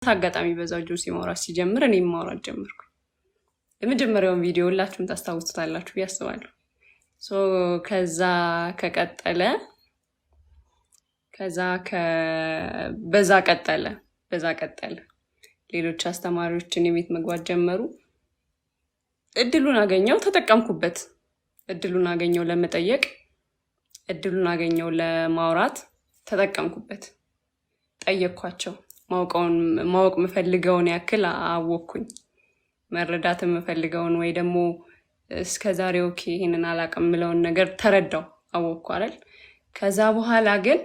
አጋጣሚ በዛው ጁሲ ማውራት ሲጀምር እኔም ማውራት ጀመርኩ። የመጀመሪያውን ቪዲዮ ሁላችሁም ታስታውሱታላችሁ ብዬ አስባለሁ። ሶ ከዛ ከቀጠለ በዛ ቀጠለ ሌሎች አስተማሪዎችን የቤት መግባት ጀመሩ። እድሉን አገኘው፣ ተጠቀምኩበት። እድሉን አገኘው ለመጠየቅ፣ እድሉን አገኘው ለማውራት፣ ተጠቀምኩበት። ጠየቅኳቸው። ማወቅ የምፈልገውን ያክል አወቅኩኝ። መረዳት የምፈልገውን ወይ ደግሞ እስከዛሬ ኦኬ ይሄንን አላውቅም የምለውን ነገር ተረዳው፣ አወቅኩ አይደል? ከዛ በኋላ ግን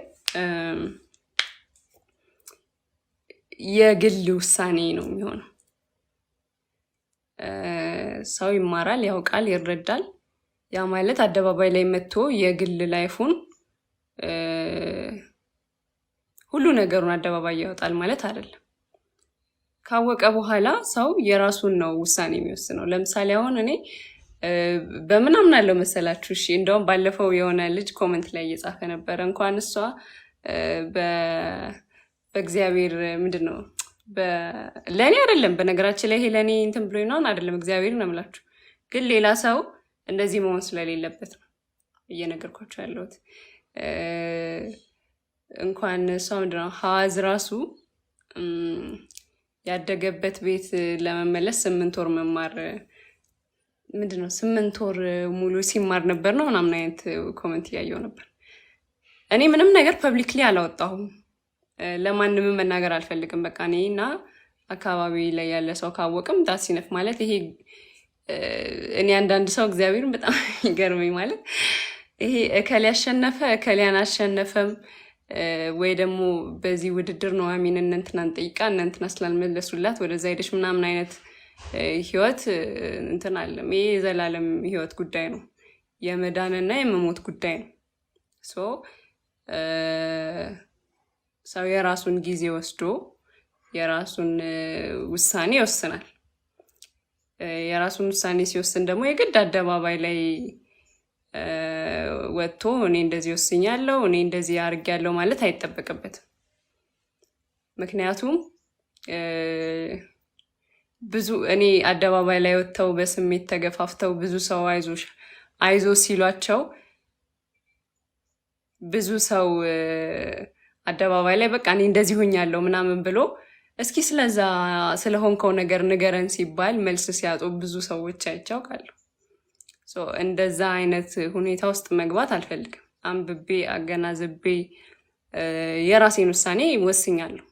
የግል ውሳኔ ነው የሚሆነው። ሰው ይማራል፣ ያውቃል፣ ይረዳል። ያ ማለት አደባባይ ላይ መጥቶ የግል ላይፉን ሁሉ ነገሩን አደባባይ ያወጣል ማለት አይደለም። ካወቀ በኋላ ሰው የራሱን ነው ውሳኔ የሚወስነው። ለምሳሌ አሁን እኔ በምን አምናለሁ መሰላችሁ? እሺ እንደውም ባለፈው የሆነ ልጅ ኮመንት ላይ እየጻፈ ነበረ። እንኳን እሷ በእግዚአብሔር ምንድነው ለእኔ አይደለም፣ በነገራችን ላይ ይሄ ለእኔ እንትን ብሎ ይሆናል አይደለም፣ እግዚአብሔር ነው የምላችሁ። ግን ሌላ ሰው እንደዚህ መሆን ስለሌለበት ነው እየነገርኳቸው ያለሁት። እንኳን እሷ ምንድነው ሐዋዝ ራሱ ያደገበት ቤት ለመመለስ 8 ወር መማር ምንድነው 8 ወር ሙሉ ሲማር ነበር ነው ምናምን አይነት ኮመንት እያየው ነበር። እኔ ምንም ነገር ፐብሊክሊ አላወጣሁም፣ ለማንም መናገር አልፈልግም። በቃ እኔና አካባቢ ላይ ያለ ሰው ካወቅም ዳሲነፍ ማለት ይሄ እኔ አንዳንድ ሰው እግዚአብሔርን በጣም ይገርመኝ ማለት ይሄ እከሌ ያሸነፈ እከሌያን አሸነፈም ወይ ደግሞ በዚህ ውድድር ነው አሚን እንንትናን ጠይቃ እንንትና ስላልመለሱላት ወደዛ ሄደች ምናምን አይነት ህይወት እንትን አለም። ይሄ የዘላለም ህይወት ጉዳይ ነው፣ የመዳንና የመሞት ጉዳይ ነው። ሰው የራሱን ጊዜ ወስዶ የራሱን ውሳኔ ይወስናል። የራሱን ውሳኔ ሲወስን ደግሞ የግድ አደባባይ ላይ ወጥቶ እኔ እንደዚህ ወስኛለሁ እኔ እንደዚህ አድርጌያለሁ ማለት አይጠበቅበትም። ምክንያቱም ብዙ እኔ አደባባይ ላይ ወጥተው በስሜት ተገፋፍተው ብዙ ሰው አይዞ ሲሏቸው ብዙ ሰው አደባባይ ላይ በቃ እኔ እንደዚህ ሆኛለሁ ምናምን ብሎ እስኪ ስለዛ ስለሆንከው ነገር ንገረን ሲባል መልስ ሲያጡ ብዙ ሰዎች አይቻውቃለሁ። እንደዛ አይነት ሁኔታ ውስጥ መግባት አልፈልግም። አንብቤ አገናዝቤ የራሴን ውሳኔ ወስኛለሁ።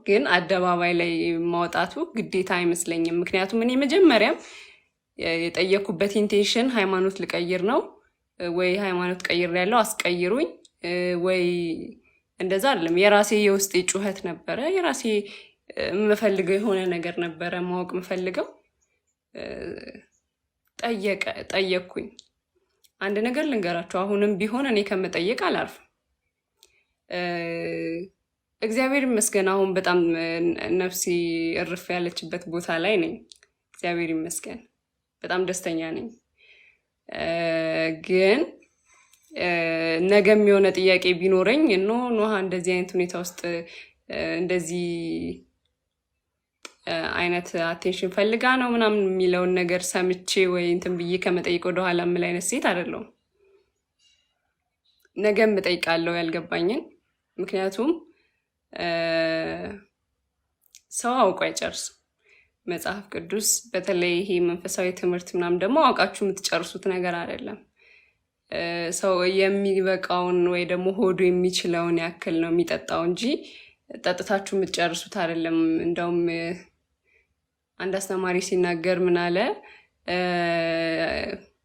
ግን አደባባይ ላይ ማውጣቱ ግዴታ አይመስለኝም። ምክንያቱም እኔ መጀመሪያም የጠየኩበት ኢንቴንሽን ሃይማኖት ልቀይር ነው ወይ ሃይማኖት ቀይር ያለው አስቀይሩኝ ወይ እንደዛ አይደለም። የራሴ የውስጥ ጩኸት ነበረ፣ የራሴ የምፈልገው የሆነ ነገር ነበረ፣ ማወቅ የምፈልገው ጠየቅኩኝ። አንድ ነገር ልንገራችሁ፣ አሁንም ቢሆን እኔ ከመጠየቅ አላርፍም። እግዚአብሔር ይመስገን አሁን በጣም ነፍሴ እርፍ ያለችበት ቦታ ላይ ነኝ። እግዚአብሔር ይመስገን በጣም ደስተኛ ነኝ። ግን ነገም የሆነ ጥያቄ ቢኖረኝ ኖሃ እንደዚህ አይነት ሁኔታ ውስጥ እንደዚህ አይነት አቴንሽን ፈልጋ ነው ምናምን የሚለውን ነገር ሰምቼ ወይ እንትን ብዬ ከመጠየቅ ወደኋላ የምል አይነት ሴት አይደለሁም። ነገም እጠይቃለሁ ያልገባኝን። ምክንያቱም ሰው አውቆ አይጨርስም። መጽሐፍ ቅዱስ በተለይ ይሄ መንፈሳዊ ትምህርት ምናምን ደግሞ አውቃችሁ የምትጨርሱት ነገር አይደለም። ሰው የሚበቃውን ወይ ደግሞ ሆዱ የሚችለውን ያክል ነው የሚጠጣው እንጂ ጠጥታችሁ የምትጨርሱት አይደለም። እንደውም አንድ አስተማሪ ሲናገር ምን አለ፣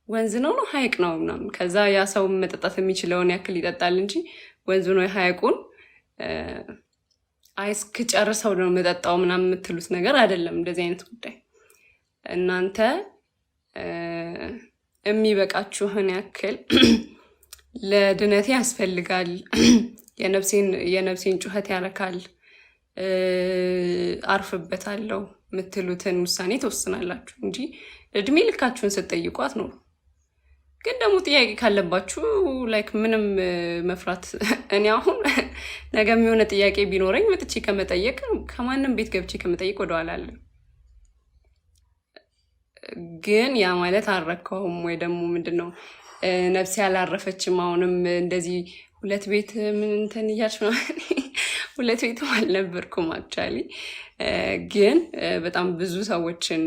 ወንዝ ነው ሐይቅ ነው ምናምን፣ ከዛ ያ ሰው መጠጣት የሚችለውን ያክል ይጠጣል እንጂ ወንዙ ነው ሐይቁን እስክጨርሰው ነው መጠጣው ምናምን የምትሉት ነገር አይደለም። እንደዚህ አይነት ጉዳይ እናንተ የሚበቃችሁን ያክል ለድነቴ ያስፈልጋል፣ የነፍሴን ጩኸት ያረካል፣ አርፍበታለሁ የምትሉትን ውሳኔ ትወስናላችሁ እንጂ እድሜ ልካችሁን ስትጠይቋት ነው። ግን ደግሞ ጥያቄ ካለባችሁ ላይክ ምንም መፍራት እኔ አሁን ነገ የሆነ ጥያቄ ቢኖረኝ መጥቼ ከመጠየቅ ከማንም ቤት ገብቼ ከመጠየቅ ወደኋላ አለ። ግን ያ ማለት አልረካሁም ወይ ደግሞ ምንድነው ነፍሴ ያላረፈችም አሁንም እንደዚህ ሁለት ቤት ምን እንትን እያልሽ ነው። ሁለት ቤትም አልነበርኩም አክቹዋሊ። ግን በጣም ብዙ ሰዎችን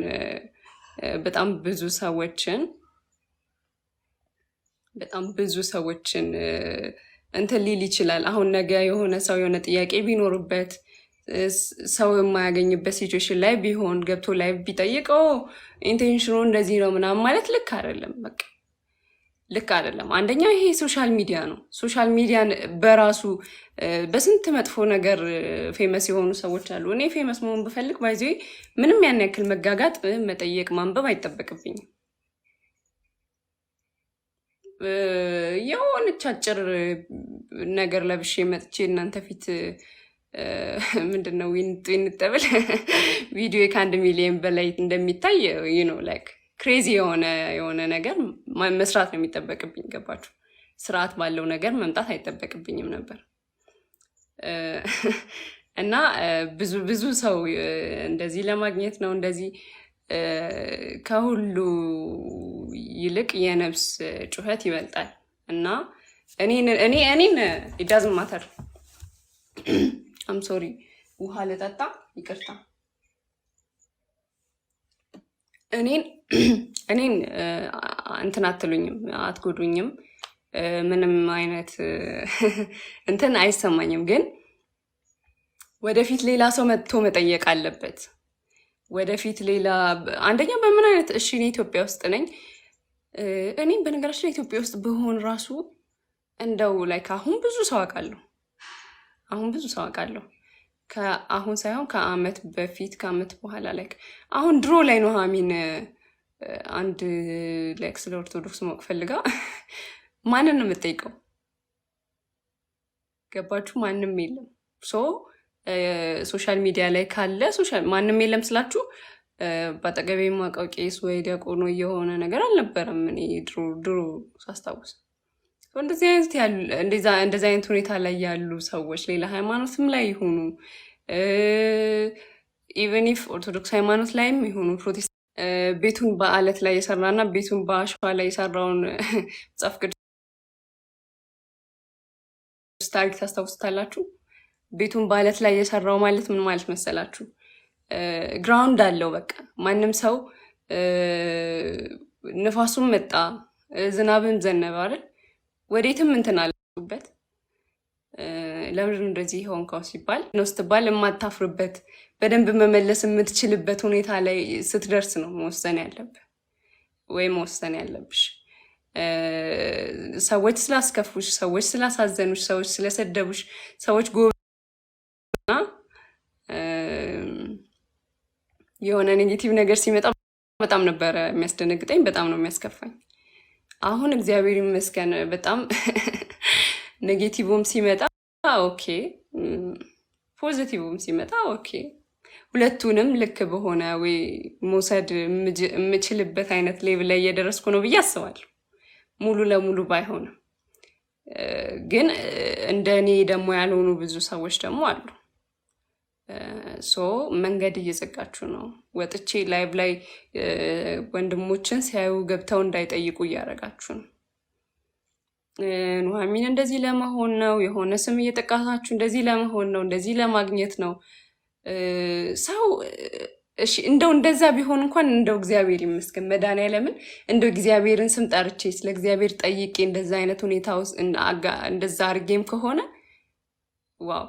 በጣም ብዙ ሰዎችን እንትን ሊል ይችላል። አሁን ነገ የሆነ ሰው የሆነ ጥያቄ ቢኖርበት ሰው የማያገኝበት ሲቹዌሽን ላይ ቢሆን ገብቶ ላይ ቢጠይቀው ኢንቴንሽኑ እንደዚህ ነው ምናምን ማለት ልክ አይደለም። በቃ ልክ አይደለም። አንደኛ ይሄ ሶሻል ሚዲያ ነው። ሶሻል ሚዲያን በራሱ በስንት መጥፎ ነገር ፌመስ የሆኑ ሰዎች አሉ። እኔ ፌመስ መሆን ብፈልግ ባይዜ ምንም ያን ያክል መጋጋጥ፣ መጠየቅ፣ ማንበብ አይጠበቅብኝም። የሆነች አጭር ነገር ለብሼ መጥቼ እናንተ ፊት ምንድነው ዊንጠብል ቪዲዮ ከ1 ሚሊዮን በላይ እንደሚታይ ነው ላይክ ክሬዚ የሆነ ነገር መስራት ነው የሚጠበቅብኝ። ገባችሁ? ስርዓት ባለው ነገር መምጣት አይጠበቅብኝም ነበር። እና ብዙ ሰው እንደዚህ ለማግኘት ነው እንደዚህ ከሁሉ ይልቅ የነፍስ ጩኸት ይበልጣል። እና እኔን ኢዳዝን ማተር አም ሶሪ ውሃ ልጠጣ ይቅርታ። እኔን እንትን አትሉኝም፣ አትጎዱኝም፣ ምንም አይነት እንትን አይሰማኝም። ግን ወደፊት ሌላ ሰው መጥቶ መጠየቅ አለበት። ወደፊት ሌላ አንደኛ በምን አይነት እሺ፣ እኔ ኢትዮጵያ ውስጥ ነኝ። እኔም በነገራችን ላይ ኢትዮጵያ ውስጥ ብሆን ራሱ እንደው ላይክ አሁን ብዙ ሰው አውቃለሁ። ከአሁን ሳይሆን ከአመት በፊት ከአመት በኋላ ላይክ አሁን ድሮ ላይ ነው ሀሚን አንድ ላይክ ስለ ኦርቶዶክስ ማወቅ ፈልጋ ማንን ነው የምጠይቀው? ገባችሁ? ማንም የለም። ሶሻል ሚዲያ ላይ ካለ ማንም የለም ስላችሁ በአጠገቤ የማውቀው ቄስ ወይ ዲያቆኖ የሆነ ነገር አልነበረም። እኔ ድሮ ሳስታውስ እንደዚህ አይነት ሁኔታ ላይ ያሉ ሰዎች ሌላ ሃይማኖትም ላይ ይሆኑ ኢቨን ኢፍ ኦርቶዶክስ ሃይማኖት ላይም ይሆኑ ፕሮቴስታንት ቤቱን በአለት ላይ የሰራና ቤቱን በአሸዋ ላይ የሰራውን መጽሐፍ ቅዱስ ታሪክ ታስታውስታላችሁ? ቤቱን በአለት ላይ የሰራው ማለት ምን ማለት መሰላችሁ? ግራውንድ አለው። በቃ ማንም ሰው ንፋሱም መጣ ዝናብም ዘነበ አይደል ወዴትም እንትን አለበት። ለምንድን እንደዚህ ሆንከው ሲባል ነው ስትባል የማታፍርበት በደንብ መመለስ የምትችልበት ሁኔታ ላይ ስትደርስ ነው መወሰን ያለብህ ወይ መወሰን ያለብሽ። ሰዎች ስላስከፉሽ፣ ሰዎች ስላሳዘኑሽ፣ ሰዎች ስለሰደቡሽ፣ ሰዎች ጎበና የሆነ ኔጌቲቭ ነገር ሲመጣ በጣም ነበረ የሚያስደነግጠኝ፣ በጣም ነው የሚያስከፋኝ። አሁን እግዚአብሔር ይመስገን በጣም ኔጌቲቭም ሲመጣ ኦኬ፣ ፖዚቲቭም ሲመጣ ኦኬ፣ ሁለቱንም ልክ በሆነ ወይ መውሰድ የምችልበት አይነት ሌቭል ላይ እየደረስኩ ነው ብዬ አስባለሁ። ሙሉ ለሙሉ ባይሆንም ግን እንደ እኔ ደግሞ ያልሆኑ ብዙ ሰዎች ደግሞ አሉ። መንገድ እየዘጋችሁ ነው። ወጥቼ ላይቭ ላይ ወንድሞችን ሲያዩ ገብተው እንዳይጠይቁ እያደረጋችሁ ነው። ኑሐሚን እንደዚህ ለመሆን ነው፣ የሆነ ስም እየጠቃሳችሁ እንደዚህ ለመሆን ነው፣ እንደዚህ ለማግኘት ነው ሰው። እሺ እንደው እንደዛ ቢሆን እንኳን እንደው እግዚአብሔር ይመስገን መድኃኒዓለምን እንደው እግዚአብሔርን ስም ጠርቼ ስለ እግዚአብሔር ጠይቄ እንደዛ አይነት ሁኔታ ውስጥ እንደዛ አድርጌም ከሆነ ዋው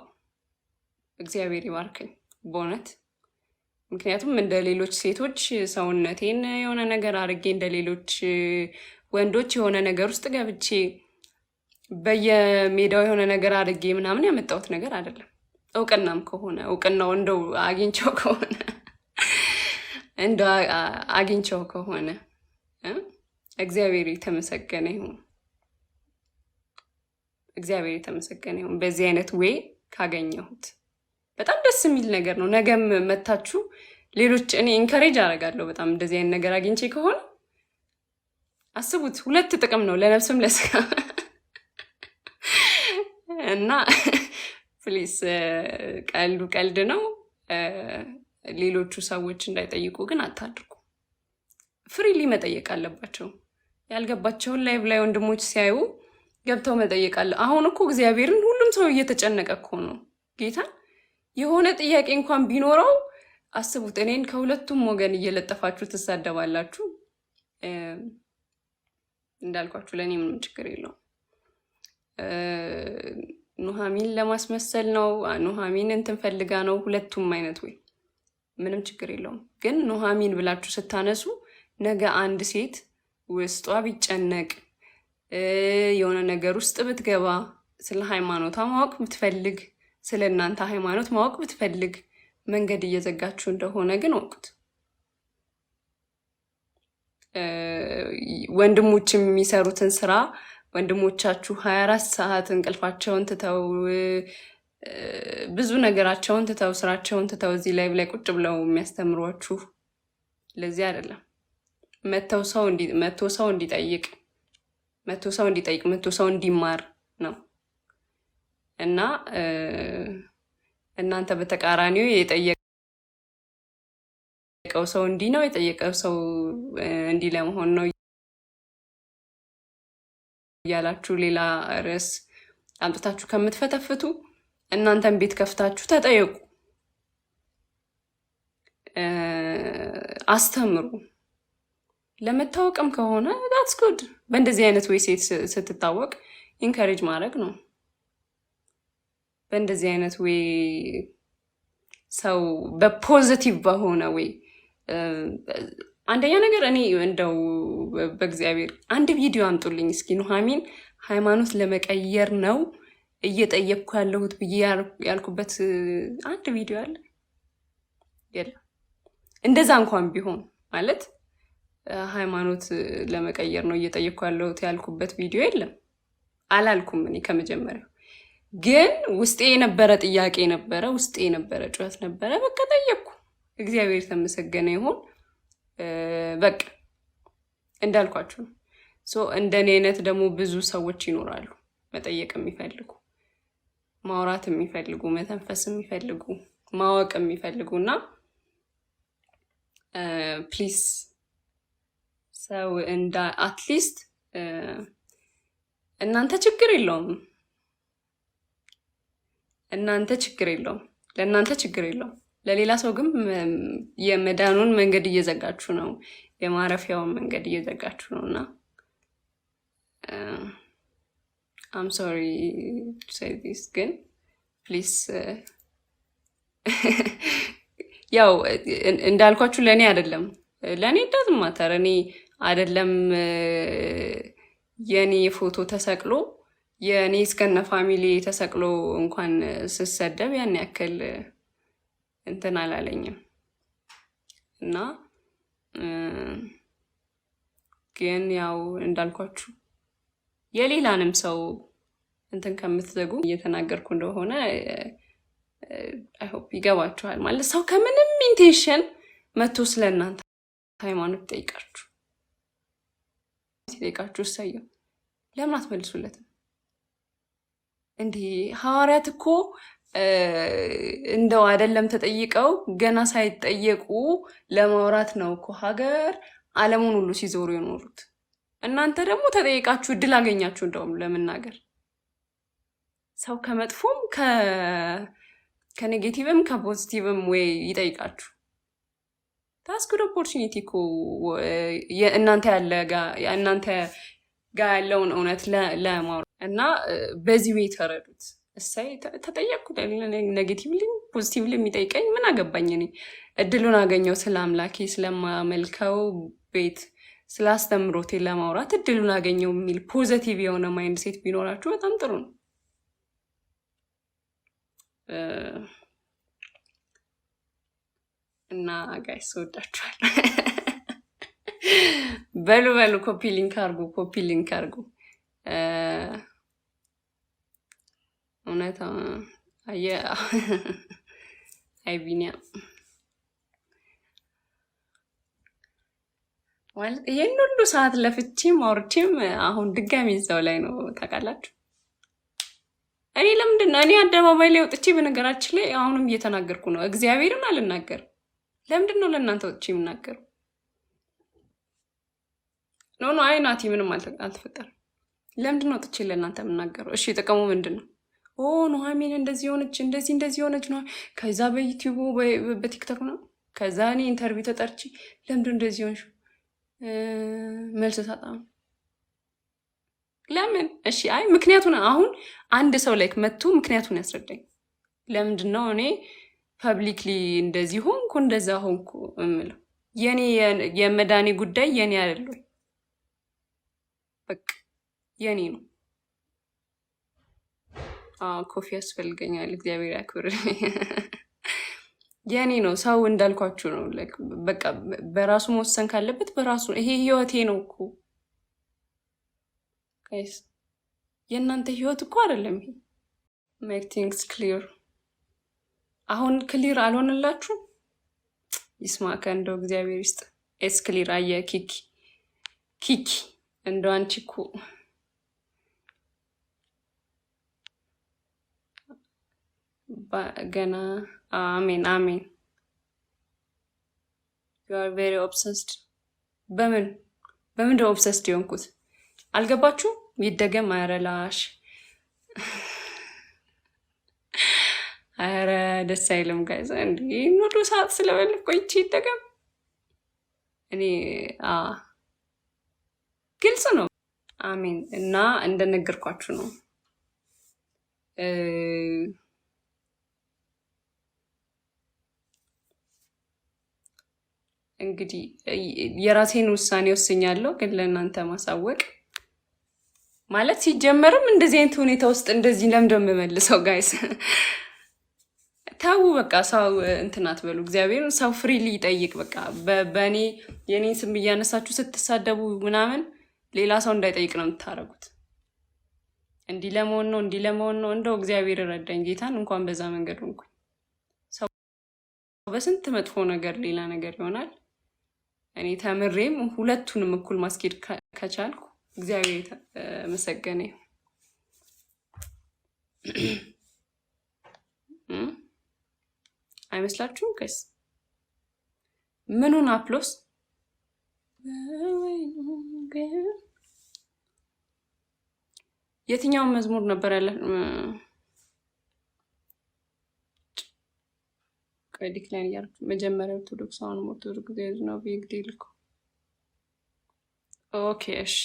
እግዚአብሔር ይባርከኝ በእውነት። ምክንያቱም እንደ ሌሎች ሴቶች ሰውነቴን የሆነ ነገር አድርጌ እንደ ሌሎች ወንዶች የሆነ ነገር ውስጥ ገብቼ በየሜዳው የሆነ ነገር አድርጌ ምናምን ያመጣሁት ነገር አይደለም። እውቅናም ከሆነ እውቅናው እንደው አግኝቼው ከሆነ እንደው አግኝቼው ከሆነ እግዚአብሔር የተመሰገነ ይሁን። እግዚአብሔር የተመሰገነ ይሁን። በዚህ አይነት ዌይ ካገኘሁት በጣም ደስ የሚል ነገር ነው። ነገም መታችሁ ሌሎች እኔ ኢንከሬጅ አደርጋለሁ በጣም እንደዚህ አይነት ነገር አግኝቼ ከሆነ አስቡት፣ ሁለት ጥቅም ነው ለነፍስም ለስጋ እና ፕሊስ ቀልዱ ቀልድ ነው። ሌሎቹ ሰዎች እንዳይጠይቁ ግን አታድርጉ። ፍሪሊ መጠየቅ አለባቸው። ያልገባቸውን ላይቭ ላይ ወንድሞች ሲያዩ ገብተው መጠየቅ አለ። አሁን እኮ እግዚአብሔርን ሁሉም ሰው እየተጨነቀ እኮ ነው። ጌታ የሆነ ጥያቄ እንኳን ቢኖረው አስቡት፣ እኔን ከሁለቱም ወገን እየለጠፋችሁ ትሳደባላችሁ። እንዳልኳችሁ ለእኔ ምንም ችግር የለውም። ኑሐሚን ለማስመሰል ነው፣ ኑሐሚን እንትን ፈልጋ ነው። ሁለቱም አይነት ወይ ምንም ችግር የለውም። ግን ኑሐሚን ብላችሁ ስታነሱ ነገ አንድ ሴት ውስጧ ቢጨነቅ የሆነ ነገር ውስጥ ብትገባ ስለ ሃይማኖቷ ማወቅ ብትፈልግ፣ ስለ እናንተ ሃይማኖት ማወቅ ብትፈልግ መንገድ እየዘጋችሁ እንደሆነ ግን ወቁት። ወንድሞች የሚሰሩትን ስራ ወንድሞቻችሁ 24 ሰዓት እንቅልፋቸውን ትተው ብዙ ነገራቸውን ትተው ስራቸውን ትተው እዚህ ላይ ቁጭ ብለው የሚያስተምሯችሁ ለዚህ አይደለም። መቶ ሰው እንዲጠይቅ መቶ ሰው እንዲማር ነው። እና እናንተ በተቃራኒው የጠየቀው ሰው እንዲህ ነው፣ የጠየቀው ሰው እንዲህ ለመሆን ነው እያላችሁ ሌላ ርዕስ አምጥታችሁ ከምትፈተፍቱ እናንተን ቤት ከፍታችሁ ተጠየቁ፣ አስተምሩ። ለመታወቅም ከሆነ ዳትስ ጉድ። በእንደዚህ አይነት ወይ ሴት ስትታወቅ ኢንካሬጅ ማድረግ ነው። በእንደዚህ አይነት ወይ ሰው በፖዚቲቭ በሆነ ወይ አንደኛ ነገር እኔ እንደው በእግዚአብሔር አንድ ቪዲዮ አምጡልኝ እስኪ ኑሐሚን ሃይማኖት ለመቀየር ነው እየጠየቅኩ ያለሁት ብዬ ያልኩበት አንድ ቪዲዮ አለ? የለም። እንደዛ እንኳን ቢሆን ማለት ሃይማኖት ለመቀየር ነው እየጠየቅኩ ያለሁት ያልኩበት ቪዲዮ የለም። አላልኩም። እኔ ከመጀመሪያው ግን ውስጤ የነበረ ጥያቄ ነበረ፣ ውስጤ የነበረ ጩኸት ነበረ። በቃ ጠየቅኩ። እግዚአብሔር የተመሰገነ ይሁን። በቃ እንዳልኳችሁ ነው። እንደኔ አይነት ደግሞ ብዙ ሰዎች ይኖራሉ፣ መጠየቅ የሚፈልጉ፣ ማውራት የሚፈልጉ፣ መተንፈስ የሚፈልጉ፣ ማወቅ የሚፈልጉ እና ፕሊስ ሰው አትሊስት እናንተ ችግር የለውም፣ ለእናንተ ችግር የለውም። ለሌላ ሰው ግን የመዳኑን መንገድ እየዘጋችሁ ነው፣ የማረፊያውን መንገድ እየዘጋችሁ ነው። እና አም ሶሪ ቱ ሴይ ዲስ ግን ፕሊስ ያው እንዳልኳችሁ ለእኔ አይደለም፣ ለእኔ ዳዝንት ማተር። እኔ አይደለም የእኔ ፎቶ ተሰቅሎ የእኔ እስከነ ፋሚሊ ተሰቅሎ እንኳን ስሰደብ ያን ያክል እንትን አላለኝም። እና ግን ያው እንዳልኳችሁ የሌላንም ሰው እንትን ከምትዘጉ እየተናገርኩ እንደሆነ አይ ሆፕ ይገባችኋል። ማለት ሰው ከምንም ኢንቴንሽን መጥቶ ስለ እናንተ ሃይማኖት ሲጠይቃችሁ እሰየው፣ ለምን አትመልሱለትም? እንዲህ ሐዋርያት እኮ እንደው አይደለም ተጠይቀው ገና ሳይጠየቁ ለማውራት ነው እኮ ሀገር ዓለሙን ሁሉ ሲዞሩ የኖሩት። እናንተ ደግሞ ተጠይቃችሁ እድል አገኛችሁ እንደውም ለመናገር። ሰው ከመጥፎም ከኔጌቲቭም ከፖዚቲቭም ወይ ይጠይቃችሁ። ታስ ጉድ ኦፖርቹኒቲ እኮ እናንተ ጋር ያለውን እውነት ለማውራት እና በዚህ ወይ ተረዱት። እሳይ ተጠየቅኩ፣ ኔጌቲቭሊ ፖዚቲቭሊ የሚጠይቀኝ ምን አገባኝ? እኔ እድሉን አገኘው ስለ አምላኬ ስለማመልከው ቤት ስላስተምሮቴ ለማውራት እድሉን አገኘው የሚል ፖዚቲቭ የሆነ ማይንድ ሴት ቢኖራችሁ በጣም ጥሩ ነው። እና ጋይስ ወዳችኋለሁ። በሉ ኮፒ ሊንክ አርጉ። እውነት አይ ቢኒያም ማለት ይሄን ሁሉ ሰዓት ለፍቼም አውርቼም አሁን ድጋሚ እዛው ላይ ነው ታውቃላችሁ። እኔ ለምንድን ነው እኔ አደባባይ ላይ ወጥቼ በነገራችን ላይ አሁንም እየተናገርኩ ነው። እግዚአብሔርን አልናገርም። ለምንድን ነው ለእናንተ ወጥቼ የምናገሩ? ኖ አይ ናቲ ምንም አልተፈጠረም። ለምንድን ነው ወጥቼ ለእናንተ የምናገረው? እሺ ጥቅሙ ምንድን ነው? ኦ ኑሐሚን እንደዚህ ሆነች እንደዚህ ሆነች ነው። ከዛ በዩቲዩቡ በቲክቶክ ነው። ከዛ እኔ ኢንተርቪው ተጠርቼ ለምንድን እንደዚህ ሆንሽ መልስ ሳጣም ለምን? እሺ አይ ምክንያቱን አሁን አንድ ሰው ላይክ መጥቶ ምክንያቱን ያስረዳኝ። ለምንድን ነው እኔ ፐብሊክሊ እንደዚህ ሆንኩ እንደዛ ሆንኩ እምለው? የኔ የመዳኔ ጉዳይ የኔ አይደለም፣ በቃ የኔ ነው። ኮፊ ያስፈልገኛል። እግዚአብሔር ያክብር። የኔ ነው። ሰው እንዳልኳችሁ ነው። በቃ በራሱ መወሰን ካለበት በራሱ ይሄ ህይወቴ ነው እኮ ጋይስ፣ የእናንተ ህይወት እኮ አይደለም ይሄ። ሜክ ቲንግስ ክሊር። አሁን ክሊር አልሆንላችሁ? ይስማከ እንደው እግዚአብሔር ይስጥ። ኤስ ክሊር አየ ኪኪ እንደው አንቺ እኮ ገና አሜን አሜን። ዩ አር ቬሪ ኦብሰስድ። በምን ኦብሰስድ የሆንኩት አልገባችሁ? ይደገም። አረላሽ አረ ደስ አይልም ጋይዝ። እንዲህ ኑዱ ሰዓት ስለበልፍ ቆይቼ ይደገም። እኔ ግልጽ ነው። አሜን። እና እንደነገርኳችሁ ነው እንግዲህ የራሴን ውሳኔ ወስኛለሁ፣ ግን ለእናንተ ማሳወቅ ማለት ሲጀመርም እንደዚህ አይነት ሁኔታ ውስጥ እንደዚህ ለምንድን ነው የምመልሰው? ጋይስ ታው በቃ ሰው እንትን አትበሉ። እግዚአብሔር ሰው ፍሪሊ ይጠይቅ። በቃ በእኔ የኔን ስም እያነሳችሁ ስትሳደቡ ምናምን ሌላ ሰው እንዳይጠይቅ ነው የምታደርጉት። እንዲህ ለመሆን ነው እንደው እግዚአብሔር ረዳኝ። ጌታን እንኳን በዛ መንገድ ሆንኩኝ። ሰው በስንት መጥፎ ነገር ሌላ ነገር ይሆናል። እኔ ተምሬም ሁለቱንም እኩል ማስኬድ ከቻልኩ እግዚአብሔር የተመሰገነ አይመስላችሁም? ከስ ምኑን አፕሎስ የትኛውን መዝሙር ነበር ያለ? ዲክላይን እያደረኩ መጀመሪያ ኦርቶዶክስ አሁን ኦርቶዶክስ ነው ቢግ ዲል እኮ። ኦኬ እሺ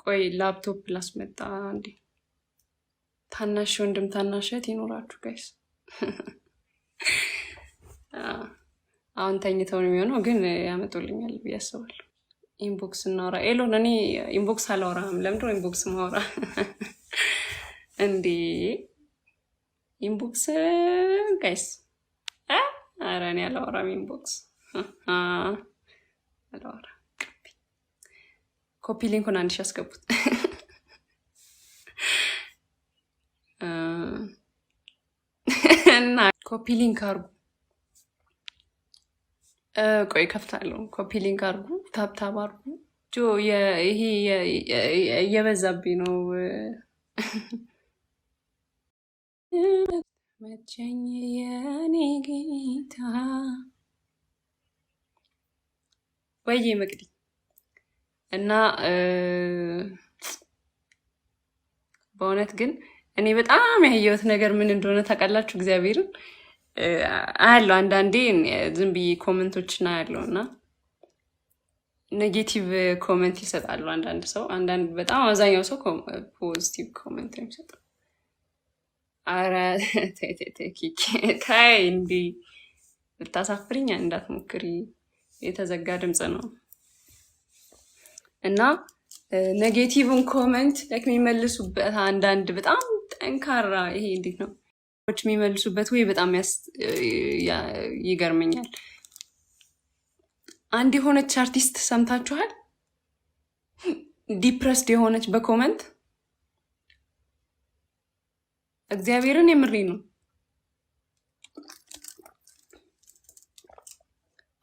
ቆይ ላፕቶፕ ላስመጣ እንዴ። ታናሽ ወንድም ታናሽ እህት ይኖራችሁ ጋይስ። አሁን ተኝተው ነው የሚሆነው፣ ግን ያመጡልኛል ብዬ አስባለሁ። ኢንቦክስ እናውራ። ኤሎን እኔ ኢንቦክስ አላወራም። ለምንድን ነው ኢንቦክስ ማውራ እንዴ? ኢንቦክስ ጋይስ ኧረ እኔ አላወራም ኢንቦክስ አላወራም። ኮፒ ሊንኩን አንድ ሺህ አስገቡት። እና ኮፒ ሊንክ አርጉ። ቆይ ከፍታለሁ። ኮፒ ሊንክ አርጉ፣ ታብታብ አርጉ። ይሄ እየበዛብኝ ነው። መቸኝ የኔ ጌታ ወይዬ መቅዲ እና በእውነት ግን እኔ በጣም ያየሁት ነገር ምን እንደሆነ ታውቃላችሁ? እግዚአብሔርን አያለው አንዳንዴ ዝም ብዬ ኮመንቶችን አያለው እና ኔጌቲቭ ኮመንት ይሰጣሉ አንዳንድ ሰው። አንዳንድ በጣም አብዛኛው ሰው ፖዚቲቭ ኮመንት ነው የሚሰጠው። አረ ታይ እንዲህ ልታሳፍሪኝ እንዳትሞክሪ፣ የተዘጋ ድምፅ ነው። እና ኔጌቲቭን ኮመንት የሚመልሱበት አንዳንድ በጣም ጠንካራ ይሄ እንዴት ነው የሚመልሱበት ወይ በጣም ይገርመኛል። አንድ የሆነች አርቲስት ሰምታችኋል? ዲፕረስድ የሆነች በኮመንት እግዚአብሔርን የምሬ ነው።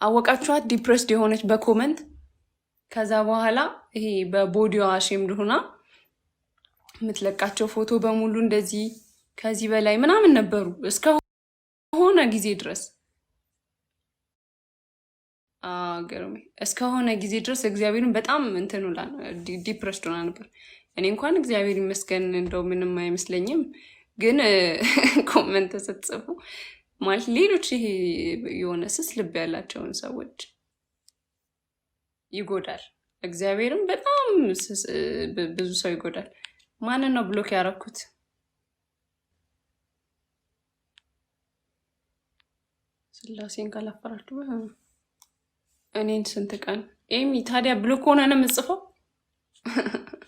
አወቃችኋት? ዲፕረስድ የሆነች በኮመንት ከዛ በኋላ ይሄ በቦዲዋ ሼምድ ሆና የምትለቃቸው ፎቶ በሙሉ እንደዚህ ከዚህ በላይ ምናምን ነበሩ እስከሆነ ጊዜ ድረስ ገርሜ እስከሆነ ጊዜ ድረስ እግዚአብሔርን በጣም እንትን ውላ ዲፕረስድ ሆና ነበር። እኔ እንኳን እግዚአብሔር ይመስገን እንደው ምንም አይመስለኝም፣ ግን ኮመንት ስትጽፉ ማለት ሌሎች ይሄ የሆነ ስስ ልብ ያላቸውን ሰዎች ይጎዳል። እግዚአብሔርም በጣም ብዙ ሰው ይጎዳል። ማንን ነው ብሎክ ያደረኩት? ስላሴን ካላፈራችሁ እኔን ስንት ቀን ኤሚ ታዲያ ብሎክ ሆነ ነው የምጽፈው?